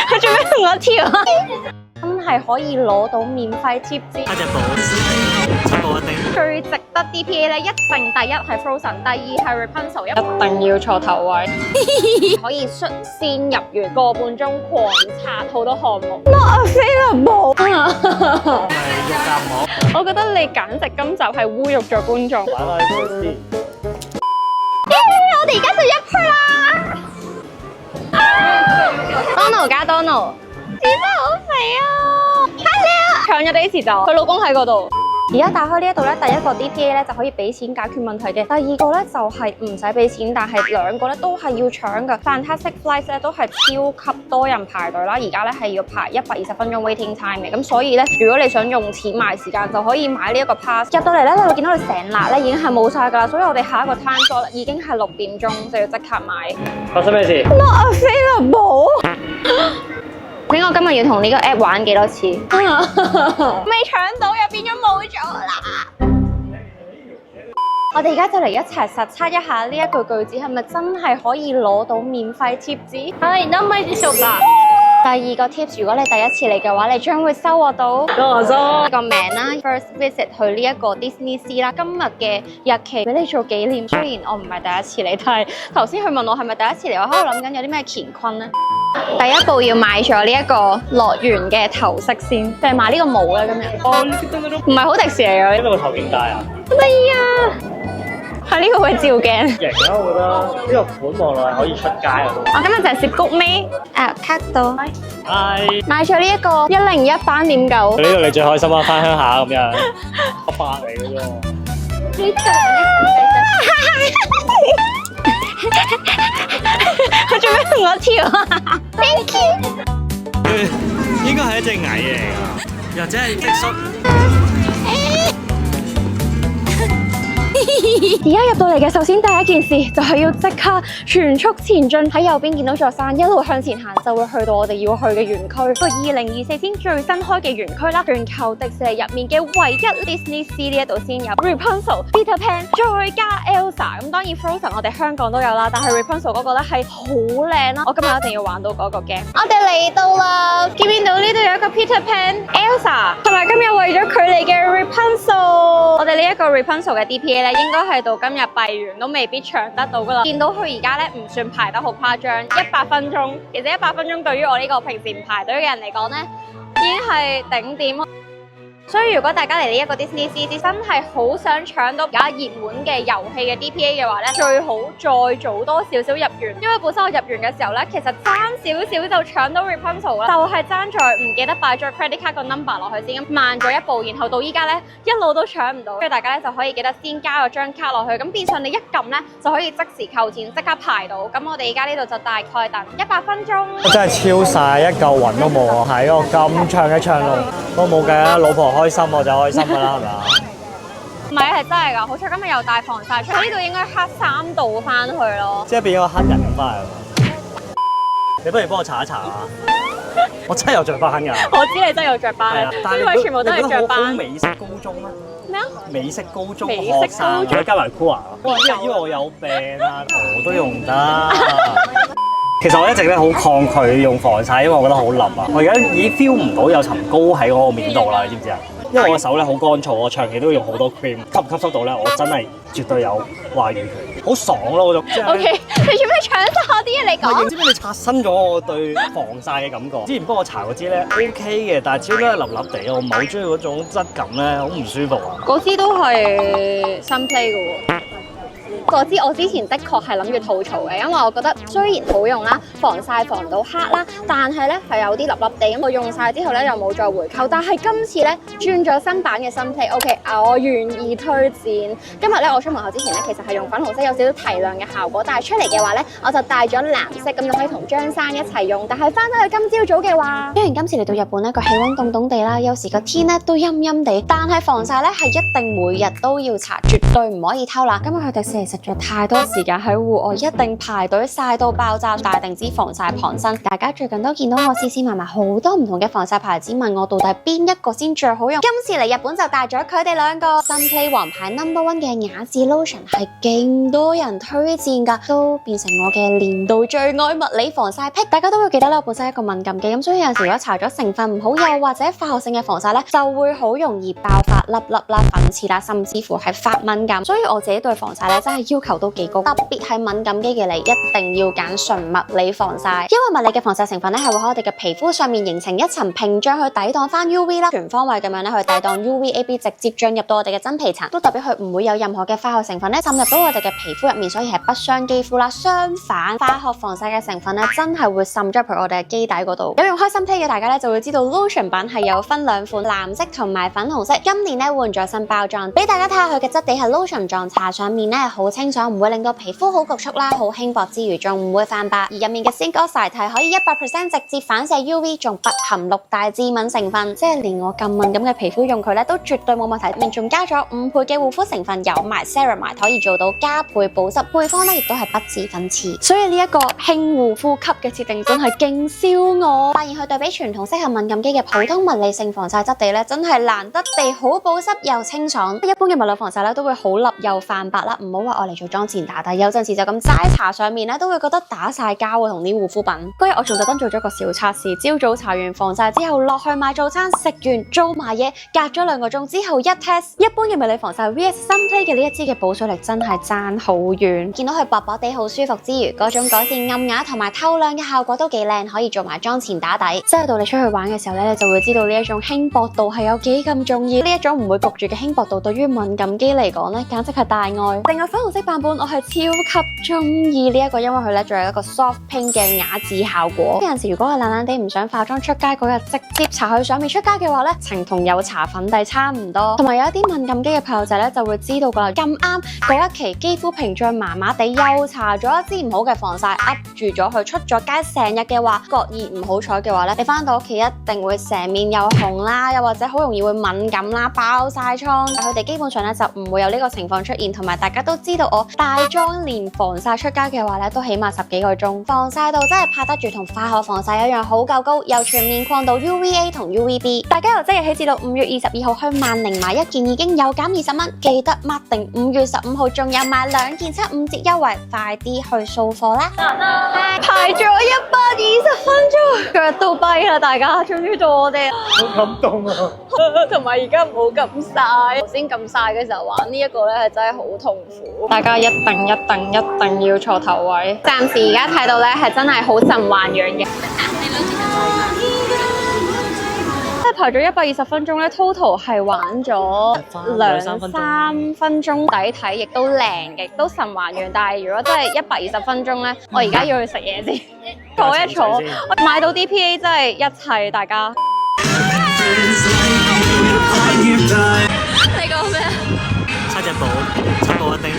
佢做咩同我跳啊？真係可以攞到免費貼紙。一隻寶，7寶一丁。最值得 DPA 咧，一定第一係 Frozen，第二係 Rapunzel， 一定要坐頭位，可以率先入園個半鐘狂刷好多項目。Not available。係肉夾饃。我覺得你簡直今集係侮辱咗觀眾。玩落去先。我哋而家就入去啦。Donald 加 Donald， 真係好肥啊 ！Hello， 搶咗啲時就，佢老公喺嗰度。而家打開呢一度咧，第一個 DPA 咧就可以俾錢解決問題嘅，第二個咧就係唔使俾錢，但係兩個咧都係要搶嘅。Fantastic Flights 咧都係超級多人排隊啦，而家咧係要排120分鐘 waiting time 嘅，咁所以咧如果你想用錢買時間，就可以買呢一個 pass。入到嚟咧，你會見到你成辣咧已經係冇晒㗎啦，所以我哋下一個 time slot 已經係6點鐘，就要即刻買。發生咩事 ？Not available。咁我今日要同呢個 app 玩幾多次？未搶到又變咗冇咗啦！我哋而家就嚟一齊實測一下呢一句句子係咪真係可以攞到免費貼紙？係，都咪接受㗎。第二個 tips， 如果你第一次嚟嘅話，你將會收穫到個名啦 ，first visit 去呢一個 Disney Sea 啦。今日嘅日期俾你做紀念。雖然我唔係第一次嚟，但係頭先佢問我係咪第一次嚟，我喺度諗緊有啲咩乾坤咧。第一步要買咗呢一個樂園嘅頭飾先，定係買呢個帽咧？今日唔係好迪士尼嘅，因為個頭勁大啊！咩啊？喺呢個位照鏡。型啊，我覺得呢個款望落係可以出街啊！我今日就係攝谷尾，cut 到。係。買咗呢一個101斑點狗。呢度你最開心啊！翻鄉下咁樣，我8嚟嘅啫。佢做咩同我跳啊 ？Thank you。應該係一隻蟻嚟㗎，或者係蟋蟀。而家入到嚟嘅，首先第一件事就係要即刻全速前進。喺右邊見到座山，一路向前行就會去到我哋要去嘅園區，個2024先最新開嘅園區啦。全球迪士尼入面嘅唯一 Disney Sea 呢一度先有 Rapunzel、Peter Pan 再加 Elsa。咁當然 Frozen 我哋香港都有啦，但係 Rapunzel 嗰個咧係好靚啦。我今日一定要玩到嗰個 game。我哋嚟到啦，見唔見到呢度有一個 Peter Pan、Elsa， 同埋今日為咗佢哋嘅 Rapunzel。我哋呢一個 Rapunzel 嘅 DPA 咧，應該係到今日閉完都未必搶得到噶啦。見到佢而家咧唔算排得好誇張，100分鐘。其實100分鐘對於我呢個平時唔排隊嘅人嚟講咧，已經係頂點。所以如果大家嚟呢一個 Disney Sea 真係好想搶到而家熱門嘅遊戲嘅 DPA 嘅話咧，最好再早多少少入園，因為本身我入園嘅時候咧，其實爭少少就搶到 Rapunzel 啦，就係爭在唔記得擺咗 credit card 個 number 落去先，慢咗一步，然後到依家咧一路都搶唔到，所以大家咧就可以記得先加咗張卡落去，咁變相你一撳咧就可以即時扣錢，即刻排到。咁我哋而家呢度就大概等100分鐘。我真係超晒，一嚿雲都冇啊！喺個咁長嘅長龍，都冇計啦，老婆開心我就開心㗎啦，係咪啊？唔係，係真係㗎，好彩今日又帶防曬出，呢度應該黑3度翻去咯。即係變咗個黑人咁翻嚟。你不如幫我查一查啊！我真係有着班㗎。我知你真係有着班，因為全部都係着班。美式高中啊？咩啊？美式高中學生，再加埋 Cool 因為我有病啊，我都用得。其實我一直咧好抗拒用防曬，因為我覺得好腍啊。我而家已經 feel 唔到有層膏喺我個面度啦，你知唔知啊？因為我個手咧好乾燥，我長期都用好多 cream，吸唔吸收到咧？我真係絕對有話語權，好爽咯！我就 OK， 你做咩搶晒我啲嘢嚟講？你知唔知你刷新咗我對防曬嘅感覺？之前幫我搽嗰支咧 OK 嘅，但係始終都係腍腍地，我唔係好中意嗰種質感咧，好唔舒服啊！嗰支都係新 play 嘅喎。嗰支我之前的確係諗住吐槽嘅，因為我覺得雖然好用啦，防曬防到黑啦，但係咧係有啲粒粒地，咁我用晒之後咧又冇再回購。但係今次咧轉咗新版嘅新 play，OK， 我願意推薦。今日咧我出門口之前咧，其實係用粉紅色有少少提亮嘅效果，但係出嚟嘅話咧，我就帶咗藍色，咁就可以同張生一齊用。但係翻到去今朝早嘅話，雖然今次嚟到日本咧個氣溫凍凍地啦，有時個天咧都陰陰地，但係防曬咧係一定每日都要搽，絕對唔可以偷懶。今日去迪士尼食實在太多時間喺戶外，一定排隊曬到爆炸，帶定支防曬傍身。大家最近都見到我試埋好多唔同嘅防曬牌子，問我到底邊一個先最好用。今次嚟日本就帶咗佢哋兩個。Sunplay 王牌 No.1 嘅雅致 lotion 係勁多人推薦㗎，都變成我嘅年度最愛物理防曬癖。大家都會記得我本身係一個敏感肌，咁所以有陣時如果搽咗成分唔好又或者化學性嘅防曬咧，就會好容易爆發粒粒啦、粉刺啦，甚至乎係發敏感。所以我自己對防曬咧真係要求都幾高，特別係敏感肌嘅你，一定要揀純物理防曬，因為物理嘅防曬成分咧係會喺我哋嘅皮膚上面形成一層屏障去抵擋翻 UV 啦，全方位咁樣咧去抵擋 UVA-B 直接進入到我哋嘅真皮層，都代表佢唔會有任何嘅化學成分咧滲入到我哋嘅皮膚入面，所以係不傷肌膚啦。相反，化學防曬嘅成分咧真係會滲咗入去我哋嘅肌底嗰度。有用開Sunplay嘅大家咧就會知道 lotion 版係有分兩款，藍色同埋粉紅色。今年咧換咗新包裝，俾大家睇下佢嘅質地係 lotion 狀，搽上面咧好清爽，唔會令到皮膚好局促啦，好輕薄之餘仲唔會泛白。而入面嘅 Zinc Oxide 係可以100% 直接反射 UV， 仲不含6大致敏成分，即係連我咁敏感嘅皮膚用佢咧都絕對冇問題。入面仲加咗5倍嘅護膚成分，有埋 Ceramide 可以做到加倍保濕，配方咧亦都係不致粉刺。所以呢一個輕護膚級嘅設定真係勁燒我。發現佢對比傳統適合敏感肌嘅普通物理性防曬質地咧，真係難得地好保濕又清爽。一般嘅物理防曬咧都會好笠又泛白啦，唔好話我嚟做妝前打底，有陣時就咁齋搽上面咧都會覺得打晒膠啊，同啲護膚品。嗰日我仲特登做咗個小測試，朝早搽完防曬之後落去買早餐，食完做埋嘢，隔咗2個鐘之後一 test， 一般嘅物理防曬 VS Sunplay 嘅呢一支嘅保水力真係爭好遠。見到佢薄薄地好舒服之餘，嗰種改善暗啞同埋透亮嘅效果都幾靚，可以做埋妝前打底。即係到你出去玩嘅時候咧，你就會知道呢一種輕薄度係有幾咁重要。呢一種唔會焗住嘅輕薄度，對於敏感肌嚟講咧，簡直係大愛。另外粉紅色版本我係超級中意呢一個，因為佢咧仲有一個 soft pink 嘅雅致效果。有陣時如果我懶懶地唔想化妝出街嗰日，直接搽佢上面出街嘅話咧，情同有搽粉底差唔多。同埋有一啲敏感肌嘅朋友仔咧就會知道噶啦，咁啱嗰一期肌膚屏障麻麻地，又搽咗一支唔好嘅防曬，噏住咗佢出咗街成日嘅話，覺而唔好彩嘅話咧，你翻到屋企一定會成面又紅啦，又或者好容易會敏感啦，爆晒瘡。佢哋基本上咧就唔會有呢個情況出現。同埋大家都知道我大妝連防曬出街嘅話咧，都起碼10幾個鐘，防曬度真係拍得住同化學防曬一樣好夠高，又全面擴到 UVA 同 UVB。大家由即日起至到5月22號去萬寧買一件已經有減20蚊，記得 mark 定5月15號仲有買2件75折優惠，快啲去掃貨啦！排咗120分鐘，腳都跛啦，大家終於到我哋，好感動啊！同埋而家唔好咁曬，頭先咁曬嘅時候玩呢一個咧係真係好痛苦，大家一定要坐頭位。暫時而家睇到咧係真係好神還原嘅。即係排咗120分鐘咧 ，total 係玩咗2-3分鐘，底睇亦都靚嘅，亦都神還原。但係如果真係120分鐘咧，我而家要去食嘢先，坐一坐。我買到 DPA 真係一切，大家。你講咩？差隻寶，差寶一丁。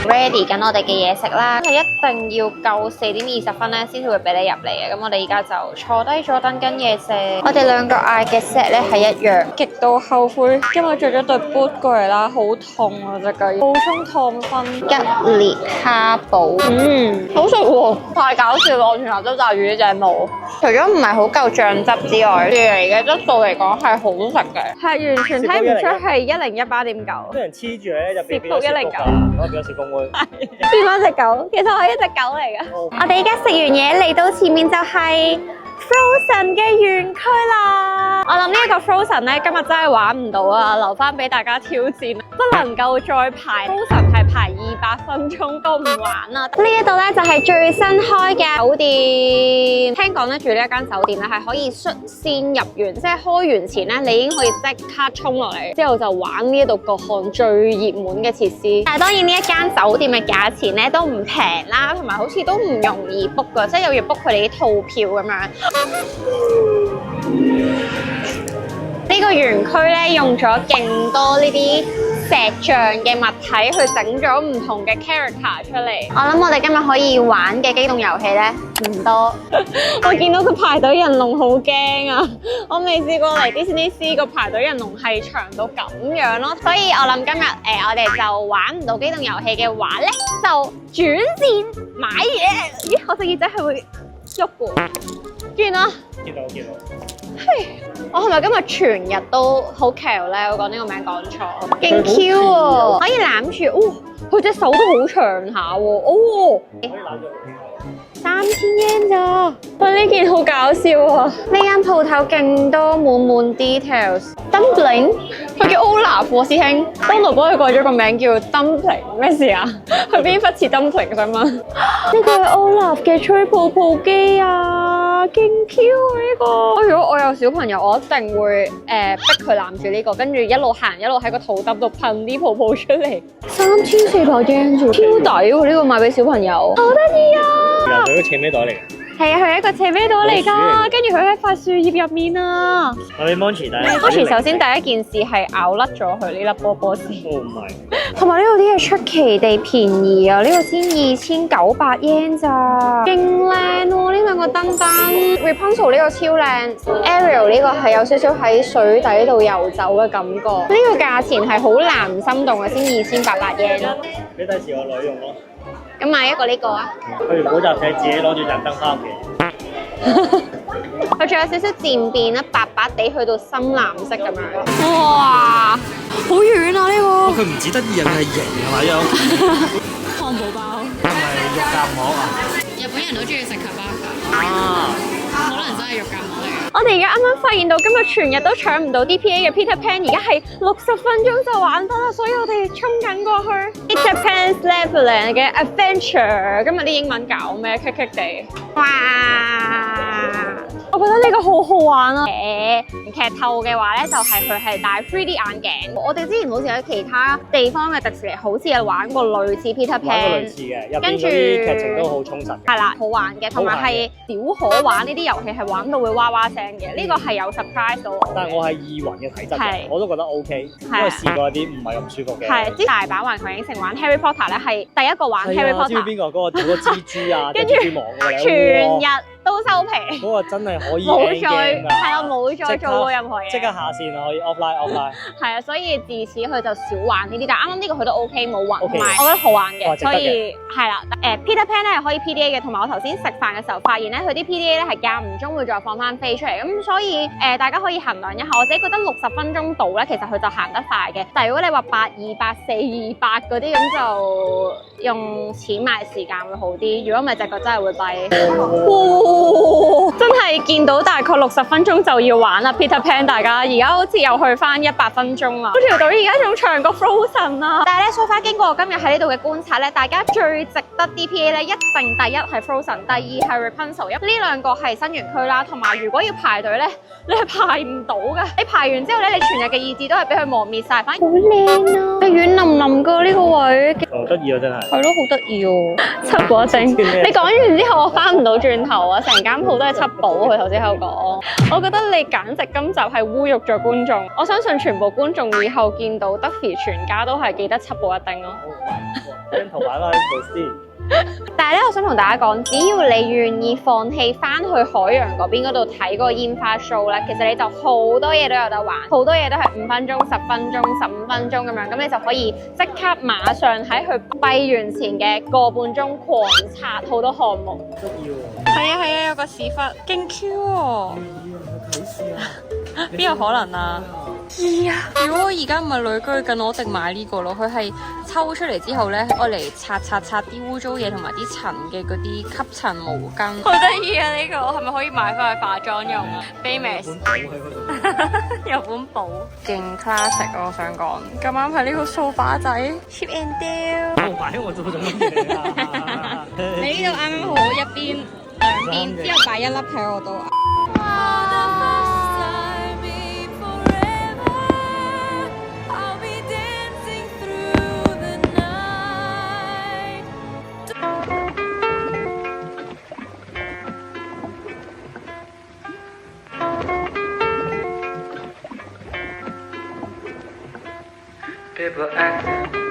ready 緊我哋嘅嘢食啦，係一定要夠4點20分咧，先至會俾你入嚟嘅。咁我哋而家就坐低咗等緊嘢食。我哋兩個嗌嘅 set 咧係一樣，極度後悔今日着咗對 boot 過嚟啦，好痛啊隻腳。補充糖分，吉列卡寶，好食喎，太搞笑啦！我全頭都炸魚呢隻冇，除咗唔係好夠醬汁之外，魚嚟嘅質素嚟講係好食嘅，係完全睇唔出係108.9。啲人黐住咧就變咗109，我變咗小公妹，變翻隻狗，其實我係一隻狗嚟嘅。我哋而家食完嘢嚟到前面就係 Frozen 嘅園區啦。我諗呢一個 Frozen 咧今日真係玩唔到啊，留翻俾大家挑戰，不能夠再排 Frozen 係排200分鐘都唔玩啦。呢一度咧就係最新開嘅酒店，聽講咧住呢一間酒店咧係可以率先入園，即係開園前咧你已經可以即刻衝落嚟，之後就玩呢一度各項最熱門嘅設施。但係當然呢一間酒店嘅價錢咧都唔平啦，同埋好似都唔容易 book 噶，即係又要 book 佢哋啲套票咁樣。呢個園區咧用咗勁多呢啲石像嘅物體去整咗唔同嘅 character 出嚟。我諗我哋今日可以玩嘅機動遊戲咧唔多。我見到個排隊人龍好驚啊！我未試過嚟 Disney 個排隊人龍係長到咁樣咯，所以我諗今日我哋就玩唔到機動遊戲嘅話咧，就轉線買嘢。咦，我隻耳仔係會喐嘅，見啦。見到。我係咪今日全日都好巧咧？我講呢個名講錯，勁 Q 喎！可以攬住，哦，佢隻手都好長下喎，哦。可以攬住。3000 yen 咋？喂，呢件好搞笑啊！呢間鋪頭勁多滿 details。Dumpling， 佢叫 Olaf 喎，師兄。Donald 幫佢改咗個名叫 Dumpling， 咩事啊？佢邊忽似 Dumpling 想問？呢個係 Olaf 嘅吹泡泡機啊，勁 Q 啊呢個！如果我有小朋友，我一定會逼佢攬住呢個，跟住一路行一路喺個肚墩度噴啲泡泡出嚟。3400 yen 啫，超抵喎！呢個買俾小朋友，好得意啊！佢個斜孭袋嚟嘅。係啊，佢係一個斜孭袋嚟㗎，跟住佢喺塊樹葉入面啊。我哋 Monchi 第一。Monchi 首先第一件事係咬甩咗佢呢粒波波先。哦唔係。同埋呢度啲嘢出奇地便宜啊！呢個先2900 yen 咋，勁靚喎！呢兩個燈燈 ，Rapunzel 呢個超靚 ，Ariel 呢個係有少少喺水底度遊走嘅感覺。呢個價錢係好男心動嘅，先2800 yen。俾第時我女用咯。咁買一個呢個啊！去完補習社自己攞住盞燈翻屋企。佢仲有少少漸變啦，白白地去到深藍色咁樣。哇！好遠啊呢個！佢唔止得意啊，佢係型啊嘛樣。漢堡包。係咪肉夾饃啊？日本人都中意食卡巴㗎。啊！可能真係肉夾饃嚟嘅。我哋而家啱啱發現到今日全日都搶唔到 DPA 嘅 Peter Pan， 而家係60分鐘就玩得啦，所以我哋衝緊過去。Peter Pan's Neverland 嘅 Adventure， 今日啲英文搞咩？棘棘地。哇！我覺得呢個好好玩啊！劇透嘅話咧，就係佢係戴 3D 眼鏡。我哋之前好似喺其他地方嘅迪士尼，好似有玩過類似 Peter Pan， 玩過類似嘅，入邊嗰啲劇情都好充實。係啦，好玩嘅，同埋係小可玩，呢啲遊戲係玩到會哇哇聲嘅。呢個係有 surprise 到我。但係我係異雲嘅體質嘅，我都覺得 OK，因為試過啲唔係咁舒服嘅。係，之前大阪環球影城玩 Harry Potter 咧，係第一個玩 Harry Potter。知唔知邊個？嗰個好多蜘蛛啊，跟住蜘蛛網嘅全日都收皮。嗰個真係可以冇再係啊，冇再做過任何嘢。即刻下線啊，可以 offline。係啊，所以自此佢就少玩呢啲，但係啱啱呢個佢都 OK 冇暈，同埋我覺得好玩嘅，所以係啦。Peter Pan 咧係可以 PDA 嘅，同埋我頭先食飯嘅時候發現咧，佢啲 PDA 咧係間唔中會再放翻飛出嚟，咁所以大家可以衡量一下。我自己覺得60分鐘到咧，其實佢就行得快嘅。但係如果你話8200、400嗰啲咁，就用錢買時間會好啲。如果唔係隻腳真係會跛。真係見到大概60分鐘就要玩啦 Peter Pan， 大家而家好似又去翻100分鐘啦。嗰條隊而家仲長過 Frozen 啊！但係咧，so far經過我今日喺呢度嘅觀察咧，大家最值得 DPA 咧，一定第一係 Frozen， 第二係 Rapunzel， 呢兩個係新園區啦。同埋如果要排隊咧，你係排唔到嘅。你排完之後咧，你全日嘅意志都係俾佢磨滅晒。反而好靚啊！係軟腍腍㗎呢個位。好得意啊！真係。係咯，好得意喎。七果精。你講完之後，我翻唔到轉頭啊！成間鋪都係七寶，佢頭先喺度講。我覺得你簡直今集係侮辱咗觀眾。我相信全部觀眾以後見到 Duffy 全家都係記得七寶一丁咯。鏡頭擺翻喺度先。但係咧，我想同大家講，只要你願意放棄翻去海洋嗰邊嗰度睇嗰個煙花 show 咧，其實你就好多嘢都有得玩，好多嘢都係5分鐘、10分鐘、15分鐘咁樣，咁你就可以即刻馬上喺佢閉園前嘅個半鐘狂刷好多項目。得意喎！係啊係啊，有個屎忽，勁 Q 喎！邊有可能啊？如果我而家唔係旅居緊，我一定買呢個咯。佢係抽出嚟之後咧，愛嚟擦啲污糟嘢同埋啲塵嘅嗰啲吸塵毛巾。好得意啊！呢個係咪可以買翻去化妝用啊？Famous 日本寶勁 classic 我想講，咁啱係呢個掃把仔 cheap and deal。我擺我做咗乜嘢啊？你呢度啱啱好一邊兩邊，之後擺一粒喺我度啊！ People acting